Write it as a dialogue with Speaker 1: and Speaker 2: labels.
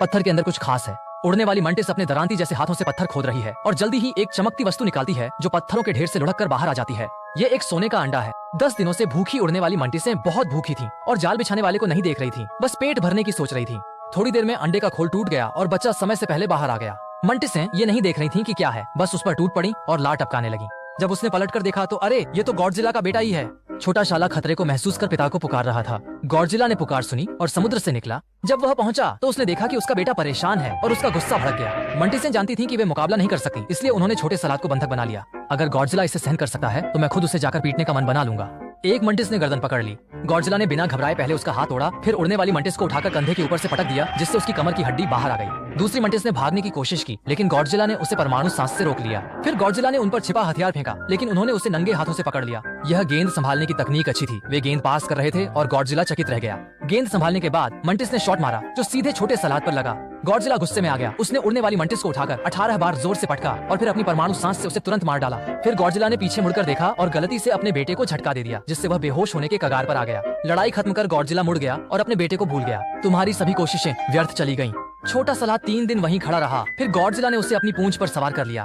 Speaker 1: पत्थर के अंदर कुछ खास है। उड़ने वाली मंटिस अपने दरांती जैसे हाथों से पत्थर खोद रही है और जल्दी ही एक चमकती वस्तु निकालती है जो पत्थरों के ढेर से लुढ़क कर बाहर आ जाती है। ये एक सोने का अंडा है। 10 दिनों से भूखी उड़ने वाली मंटिसें बहुत भूखी थीं और जाल बिछाने वाले को नहीं देख रही थीं, बस पेट भरने की सोच रही थीं। थोड़ी देर में अंडे का खोल टूट गया और बच्चा समय से पहले बाहर आ गया। मंटिसें ये नहीं देख रही थीं कि क्या है, बस उस पर टूट पड़ी और लार टपकाने लगी। जब उसने पलट कर देखा तो अरे, ये तो गॉडजिला का बेटा ही है। छोटा शाला खतरे को महसूस कर पिता को पुकार रहा था। गॉडजिला ने पुकार सुनी और समुद्र से निकला। जब वह पहुंचा तो उसने देखा कि उसका बेटा परेशान है और उसका गुस्सा भड़क गया। मंटिसें जानती थीं कि वे मुकाबला नहीं कर सकती, इसलिए उन्होंने छोटे सलाद को बंधक बना लिया। अगर गॉडजिला इसे सहन कर सकता है तो मैं खुद उसे जाकर पीटने का मन बना लूंगा। एक मंटिस ने गर्दन पकड़ ली। गॉडजिला ने बिना घबराए पहले उसका हाथ तोड़ा, फिर उड़ने वाली मंटिस को उठाकर कंधे के ऊपर से पटक दिया, जिससे उसकी कमर की हड्डी बाहर आ गई। दूसरी मंटिस ने भागने की कोशिश की, लेकिन गॉडजिला ने उसे परमाणु सांस से रोक लिया। फिर गॉडजिला ने उन पर छिपा हथियार फेंका, लेकिन उन्होंने उसे नंगे हाथों से पकड़ लिया। यह गेंद संभालने की तकनीक अच्छी थी। वे गेंद पास कर रहे थे और गॉडजिला चकित रह गया। गेंद संभालने के बाद मंटिस ने शॉट मारा जो सीधे छोटे सलाद पर लगा। गॉडजिला गुस्से में आ गया। उसने उड़ने वाली मंटिस को उठाकर 18 बार जोर से पटका और फिर अपनी परमाणु सांस से उसे तुरंत मार डाला। फिर गॉडजिला ने पीछे मुड़कर देखा और गलती से अपने बेटे को झटका दे दिया, जिससे वह बेहोश होने के कगार पर आ गया। लड़ाई खत्म कर गॉडजिला मुड़ गया और अपने बेटे को भूल गया। तुम्हारी सभी कोशिशें व्यर्थ चली गईं। छोटा सलाद 3 दिन वहीं खड़ा रहा। फिर गॉडजिला ने उसे अपनी पूंछ पर सवार कर लिया।